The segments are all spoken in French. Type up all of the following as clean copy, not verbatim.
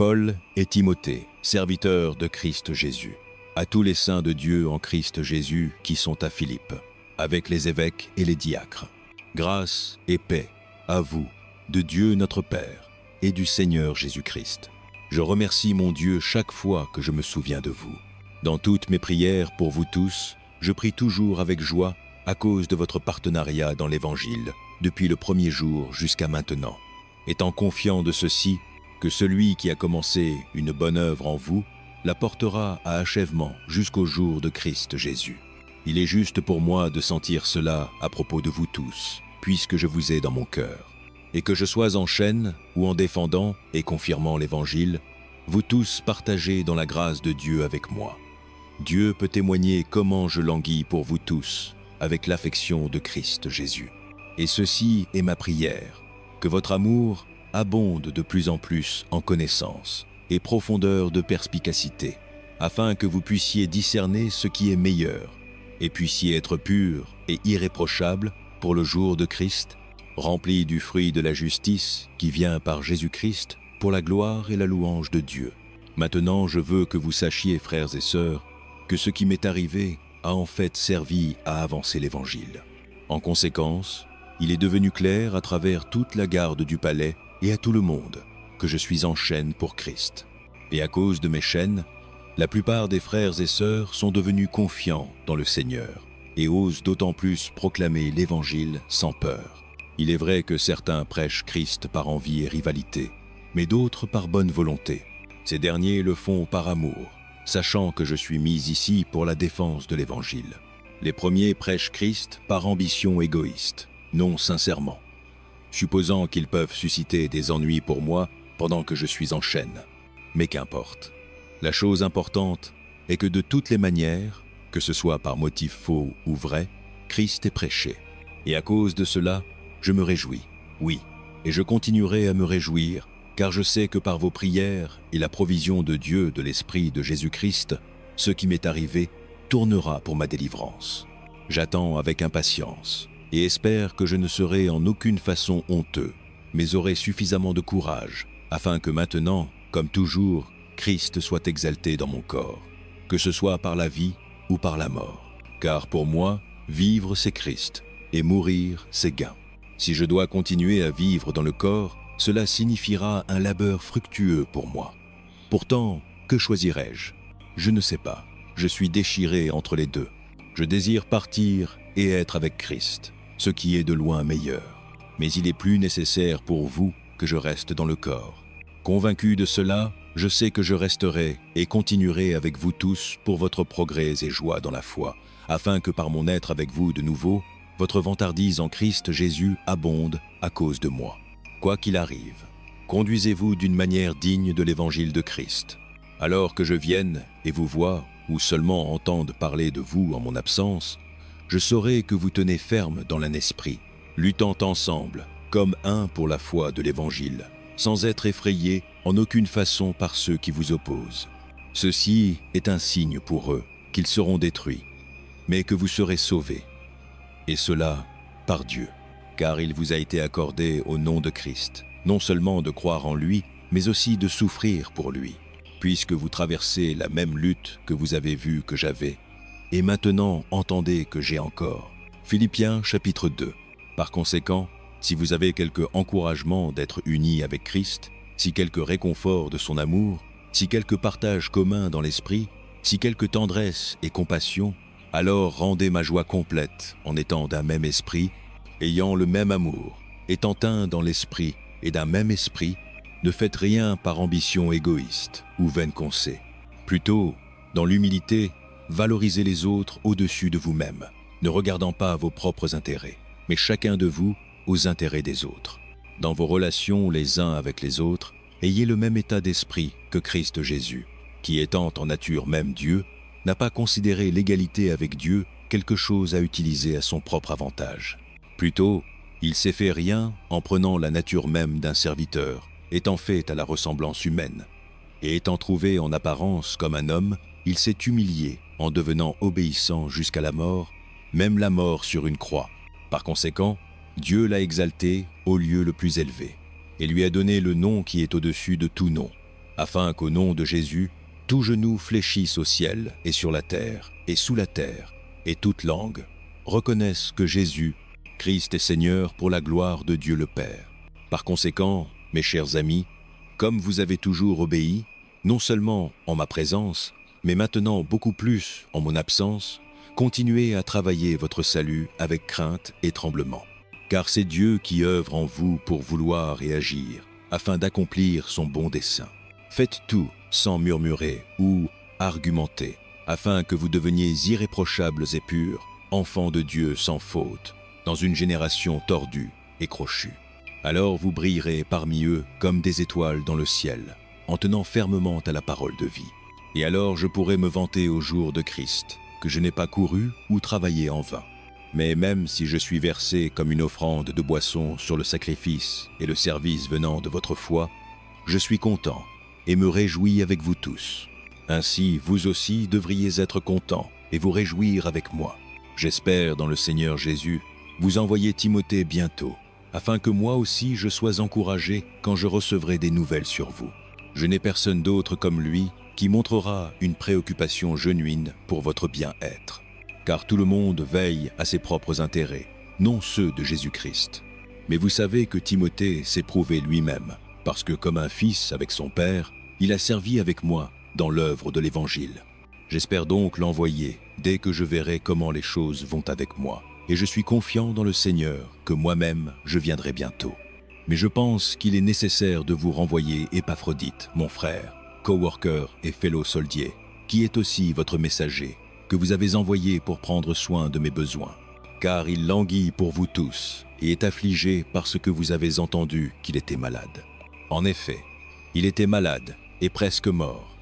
Paul et Timothée, serviteurs de Christ Jésus, à tous les saints de Dieu en Christ Jésus qui sont à Philippe, avec les évêques et les diacres. Grâce et paix à vous, de Dieu notre Père et du Seigneur Jésus-Christ. Je remercie mon Dieu chaque fois que je me souviens de vous. Dans toutes mes prières pour vous tous, je prie toujours avec joie à cause de votre partenariat dans l'Évangile, depuis le premier jour jusqu'à maintenant, étant confiant de ceci, que celui qui a commencé une bonne œuvre en vous la portera à achèvement jusqu'au jour de Christ Jésus. Il est juste pour moi de sentir cela à propos de vous tous, puisque je vous ai dans mon cœur. Et que je sois en chaîne ou en défendant et confirmant l'Évangile, vous tous partagez dans la grâce de Dieu avec moi. Dieu peut témoigner comment je languis pour vous tous, avec l'affection de Christ Jésus. Et ceci est ma prière, que votre amour abonde de plus en plus en connaissance et profondeur de perspicacité, afin que vous puissiez discerner ce qui est meilleur, et puissiez être purs et irréprochables pour le jour de Christ, remplis du fruit de la justice qui vient par Jésus-Christ pour la gloire et la louange de Dieu. Maintenant, je veux que vous sachiez, frères et sœurs, que ce qui m'est arrivé a en fait servi à avancer l'Évangile. En conséquence, il est devenu clair à travers toute la garde du palais et à tout le monde que je suis en chaîne pour Christ. Et à cause de mes chaînes, la plupart des frères et sœurs sont devenus confiants dans le Seigneur et osent d'autant plus proclamer l'Évangile sans peur. Il est vrai que certains prêchent Christ par envie et rivalité, mais d'autres par bonne volonté. Ces derniers le font par amour, sachant que je suis mis ici pour la défense de l'Évangile. Les premiers prêchent Christ par ambition égoïste, non sincèrement, supposant qu'ils peuvent susciter des ennuis pour moi pendant que je suis en chaîne. Mais qu'importe. La chose importante est que de toutes les manières, que ce soit par motif faux ou vrai, Christ est prêché. Et à cause de cela, je me réjouis, oui, et je continuerai à me réjouir, car je sais que par vos prières et la provision de Dieu de l'Esprit de Jésus-Christ, ce qui m'est arrivé tournera pour ma délivrance. J'attends avec impatience et espère que je ne serai en aucune façon honteux, mais aurai suffisamment de courage, afin que maintenant, comme toujours, Christ soit exalté dans mon corps, que ce soit par la vie ou par la mort. Car pour moi, vivre c'est Christ, et mourir c'est gain. Si je dois continuer à vivre dans le corps, cela signifiera un labeur fructueux pour moi. Pourtant, que choisirais-je? Je ne sais pas, je suis déchiré entre les deux. Je désire partir et être avec Christ, ce qui est de loin meilleur. Mais il est plus nécessaire pour vous que je reste dans le corps. Convaincu de cela, je sais que je resterai et continuerai avec vous tous pour votre progrès et joie dans la foi, afin que par mon être avec vous de nouveau, votre vantardise en Christ Jésus abonde à cause de moi. Quoi qu'il arrive, conduisez-vous d'une manière digne de l'Évangile de Christ. Alors que je vienne et vous vois, ou seulement entende parler de vous en mon absence, je saurai que vous tenez ferme dans l'un esprit, luttant ensemble, comme un pour la foi de l'Évangile, sans être effrayés en aucune façon par ceux qui vous opposent. Ceci est un signe pour eux, qu'ils seront détruits, mais que vous serez sauvés. Et cela par Dieu, car il vous a été accordé au nom de Christ, non seulement de croire en lui, mais aussi de souffrir pour lui, puisque vous traversez la même lutte que vous avez vue que j'avais, et maintenant entendez que j'ai encore. Philippiens chapitre 2. Par conséquent, si vous avez quelque encouragement d'être unis avec Christ, si quelque réconfort de son amour, si quelque partage commun dans l'esprit, si quelque tendresse et compassion, alors rendez ma joie complète en étant d'un même esprit, ayant le même amour, étant un dans l'esprit et d'un même esprit, ne faites rien par ambition égoïste ou vaine conceit. Plutôt, dans l'humilité, valorisez les autres au-dessus de vous-même, ne regardant pas à vos propres intérêts, mais chacun de vous aux intérêts des autres. Dans vos relations les uns avec les autres, ayez le même état d'esprit que Christ Jésus, qui étant en nature même Dieu, n'a pas considéré l'égalité avec Dieu quelque chose à utiliser à son propre avantage. Plutôt, il s'est fait rien en prenant la nature même d'un serviteur, étant fait à la ressemblance humaine. Et étant trouvé en apparence comme un homme, il s'est humilié en devenant obéissant jusqu'à la mort, même la mort sur une croix. Par conséquent, Dieu l'a exalté au lieu le plus élevé, et lui a donné le nom qui est au-dessus de tout nom, afin qu'au nom de Jésus, tout genou fléchisse au ciel et sur la terre et sous la terre, et toute langue reconnaisse que Jésus, Christ est Seigneur pour la gloire de Dieu le Père. Par conséquent, mes chers amis, comme vous avez toujours obéi, non seulement en ma présence, mais maintenant beaucoup plus en mon absence, continuez à travailler votre salut avec crainte et tremblement. Car c'est Dieu qui œuvre en vous pour vouloir et agir, afin d'accomplir son bon dessein. Faites tout sans murmurer ou argumenter, afin que vous deveniez irréprochables et purs, enfants de Dieu sans faute, dans une génération tordue et crochue. Alors vous brillerez parmi eux comme des étoiles dans le ciel, en tenant fermement à la parole de vie. Et alors je pourrai me vanter au jour de Christ, que je n'ai pas couru ou travaillé en vain. Mais même si je suis versé comme une offrande de boisson sur le sacrifice et le service venant de votre foi, je suis content et me réjouis avec vous tous. Ainsi, vous aussi devriez être contents et vous réjouir avec moi. J'espère dans le Seigneur Jésus vous envoyer Timothée bientôt, afin que moi aussi je sois encouragé quand je recevrai des nouvelles sur vous. Je n'ai personne d'autre comme lui qui montrera une préoccupation genuine pour votre bien-être. Car tout le monde veille à ses propres intérêts, non ceux de Jésus-Christ. Mais vous savez que Timothée s'est prouvé lui-même, parce que comme un fils avec son père, il a servi avec moi dans l'œuvre de l'Évangile. J'espère donc l'envoyer dès que je verrai comment les choses vont avec moi, et je suis confiant dans le Seigneur que moi-même je viendrai bientôt. Mais je pense qu'il est nécessaire de vous renvoyer Épaphrodite, mon frère, coworker et fellow soldier, qui est aussi votre messager, que vous avez envoyé pour prendre soin de mes besoins. Car il languit pour vous tous et est affligé parce que vous avez entendu qu'il était malade. En effet, il était malade et presque mort.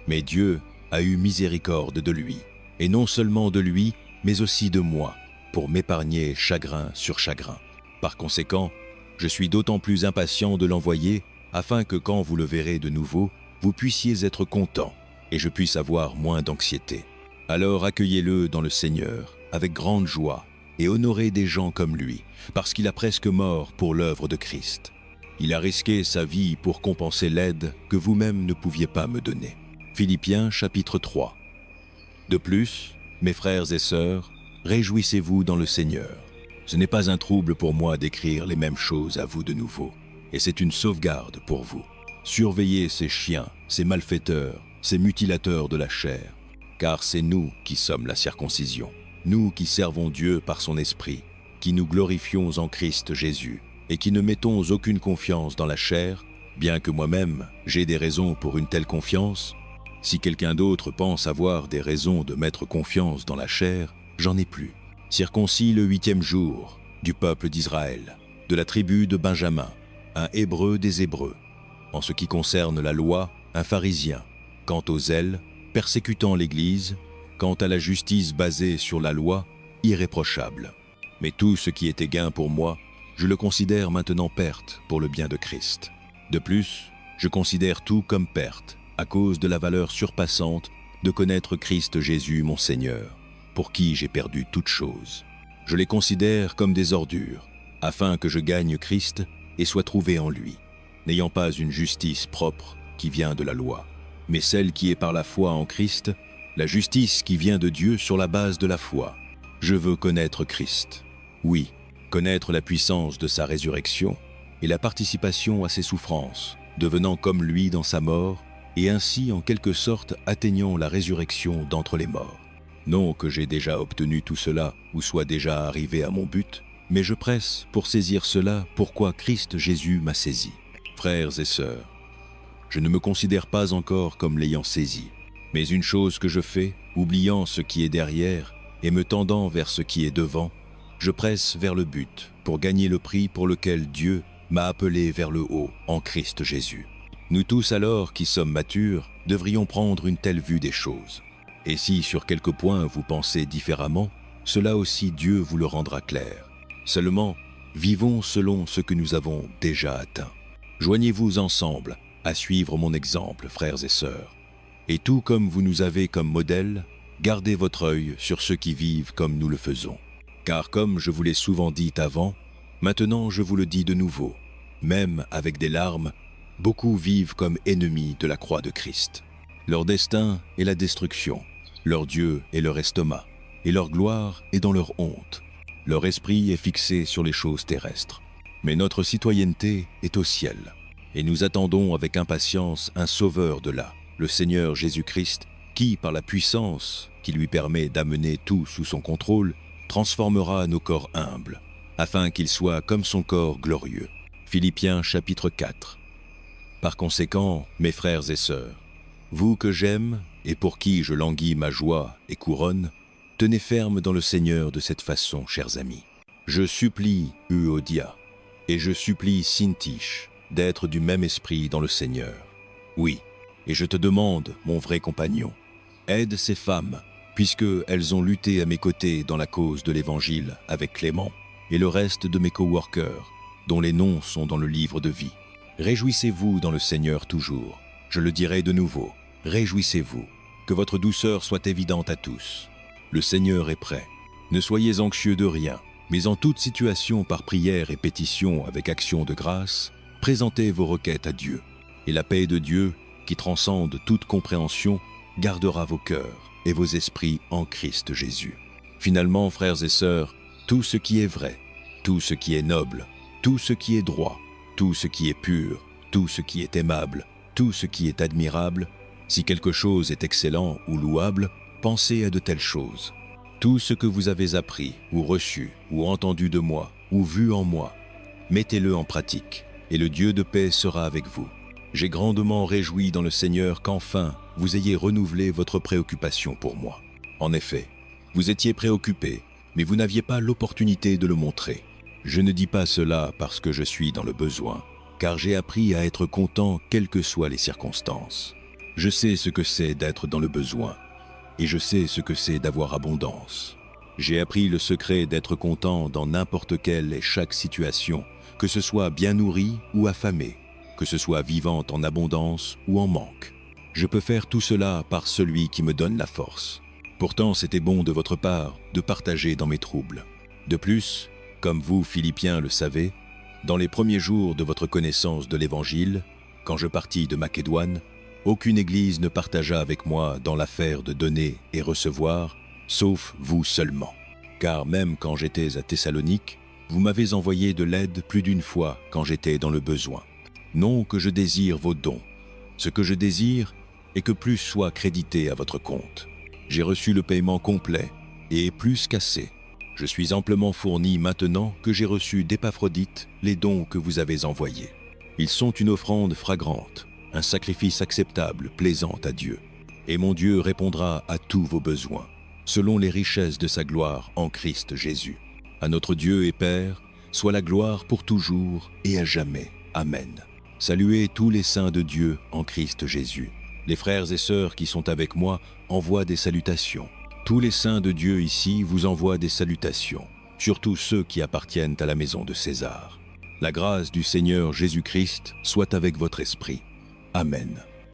Mais Dieu a eu miséricorde de lui, et non seulement de lui, mais aussi de moi, pour m'épargner chagrin sur chagrin. Par conséquent, je suis d'autant plus impatient de l'envoyer, afin que quand vous le verrez de nouveau, vous puissiez être content, et je puisse avoir moins d'anxiété. Alors accueillez-le dans le Seigneur, avec grande joie, et honorez des gens comme lui, parce qu'il a presque mort pour l'œuvre de Christ. Il a risqué sa vie pour compenser l'aide que vous-même ne pouviez pas me donner. Philippiens chapitre 3. De plus, mes frères et sœurs, réjouissez-vous dans le Seigneur. Ce n'est pas un trouble pour moi d'écrire les mêmes choses à vous de nouveau, et c'est une sauvegarde pour vous. Surveillez ces chiens, ces malfaiteurs, ces mutilateurs de la chair, car c'est nous qui sommes la circoncision, nous qui servons Dieu par son esprit, qui nous glorifions en Christ Jésus, et qui ne mettons aucune confiance dans la chair, bien que moi-même j'ai des raisons pour une telle confiance. Si quelqu'un d'autre pense avoir des raisons de mettre confiance dans la chair, j'en ai plus. Circoncis le 8e jour, du peuple d'Israël, de la tribu de Benjamin, un Hébreu des Hébreux. En ce qui concerne la loi, un pharisien. Quant au zèle, persécutant l'Église. Quant à la justice basée sur la loi, irréprochable. Mais tout ce qui était gain pour moi, je le considère maintenant perte pour le bien de Christ. De plus, je considère tout comme perte, à cause de la valeur surpassante de connaître Christ Jésus mon Seigneur, pour qui j'ai perdu toutes choses. Je les considère comme des ordures, afin que je gagne Christ et sois trouvé en lui, n'ayant pas une justice propre qui vient de la loi, mais celle qui est par la foi en Christ, la justice qui vient de Dieu sur la base de la foi. Je veux connaître Christ. Oui, connaître la puissance de sa résurrection et la participation à ses souffrances, devenant comme lui dans sa mort, et ainsi en quelque sorte atteignant la résurrection d'entre les morts. Non que j'ai déjà obtenu tout cela ou soit déjà arrivé à mon but, mais je presse pour saisir cela pourquoi Christ Jésus m'a saisi. Frères et sœurs, je ne me considère pas encore comme l'ayant saisi, mais une chose que je fais, oubliant ce qui est derrière et me tendant vers ce qui est devant, je presse vers le but pour gagner le prix pour lequel Dieu m'a appelé vers le haut en Christ Jésus. Nous tous alors qui sommes matures devrions prendre une telle vue des choses. Et si sur quelques points vous pensez différemment, cela aussi Dieu vous le rendra clair. Seulement, vivons selon ce que nous avons déjà atteint. Joignez-vous ensemble à suivre mon exemple, frères et sœurs. Et tout comme vous nous avez comme modèle, gardez votre œil sur ceux qui vivent comme nous le faisons. Car comme je vous l'ai souvent dit avant, maintenant je vous le dis de nouveau, même avec des larmes, beaucoup vivent comme ennemis de la croix de Christ. Leur destin est la destruction, leur Dieu est leur estomac, et leur gloire est dans leur honte. Leur esprit est fixé sur les choses terrestres. Mais notre citoyenneté est au ciel, et nous attendons avec impatience un sauveur de là, le Seigneur Jésus-Christ, qui, par la puissance qui lui permet d'amener tout sous son contrôle, transformera nos corps humbles, afin qu'ils soient comme son corps glorieux. Philippiens chapitre 4. Par conséquent, mes frères et sœurs, vous que j'aime et pour qui je languis ma joie et couronne, tenez ferme dans le Seigneur de cette façon, chers amis. Je supplie Euodia et je supplie Syntyche d'être du même esprit dans le Seigneur. Oui, et je te demande, mon vrai compagnon, aide ces femmes, puisqu'elles ont lutté à mes côtés dans la cause de l'Évangile avec Clément et le reste de mes coworkers, dont les noms sont dans le livre de vie. Réjouissez-vous dans le Seigneur toujours. Je le dirai de nouveau, réjouissez-vous, que votre douceur soit évidente à tous. Le Seigneur est prêt. Ne soyez anxieux de rien, mais en toute situation par prière et pétition avec action de grâce, présentez vos requêtes à Dieu. Et la paix de Dieu, qui transcende toute compréhension, gardera vos cœurs et vos esprits en Christ Jésus. Finalement, frères et sœurs, tout ce qui est vrai, tout ce qui est noble, tout ce qui est droit, tout ce qui est pur, tout ce qui est aimable, tout ce qui est admirable, si quelque chose est excellent ou louable, pensez à de telles choses. Tout ce que vous avez appris, ou reçu, ou entendu de moi, ou vu en moi, mettez-le en pratique, et le Dieu de paix sera avec vous. J'ai grandement réjoui dans le Seigneur qu'enfin vous ayez renouvelé votre préoccupation pour moi. En effet, vous étiez préoccupés, mais vous n'aviez pas l'opportunité de le montrer. Je ne dis pas cela parce que je suis dans le besoin, car j'ai appris à être content quelles que soient les circonstances. Je sais ce que c'est d'être dans le besoin, et je sais ce que c'est d'avoir abondance. J'ai appris le secret d'être content dans n'importe quelle et chaque situation, que ce soit bien nourri ou affamé, que ce soit vivant en abondance ou en manque. Je peux faire tout cela par celui qui me donne la force. Pourtant, c'était bon de votre part de partager dans mes troubles. De plus, comme vous, Philippiens, le savez, dans les premiers jours de votre connaissance de l'Évangile, quand je partis de Macédoine, aucune église ne partagea avec moi dans l'affaire de donner et recevoir, sauf vous seulement. Car même quand j'étais à Thessalonique, vous m'avez envoyé de l'aide plus d'une fois quand j'étais dans le besoin. Non que je désire vos dons. Ce que je désire est que plus soit crédité à votre compte. J'ai reçu le paiement complet et plus qu'assez. Je suis amplement fourni maintenant que j'ai reçu d'Épaphrodite les dons que vous avez envoyés. Ils sont une offrande fragrante, un sacrifice acceptable, plaisant à Dieu. Et mon Dieu répondra à tous vos besoins, selon les richesses de sa gloire en Christ Jésus. À notre Dieu et Père, soit la gloire pour toujours et à jamais. Amen. Saluez tous les saints de Dieu en Christ Jésus. Les frères et sœurs qui sont avec moi envoient des salutations. Tous les saints de Dieu ici vous envoient des salutations, surtout ceux qui appartiennent à la maison de César. La grâce du Seigneur Jésus-Christ soit avec votre esprit. Amen.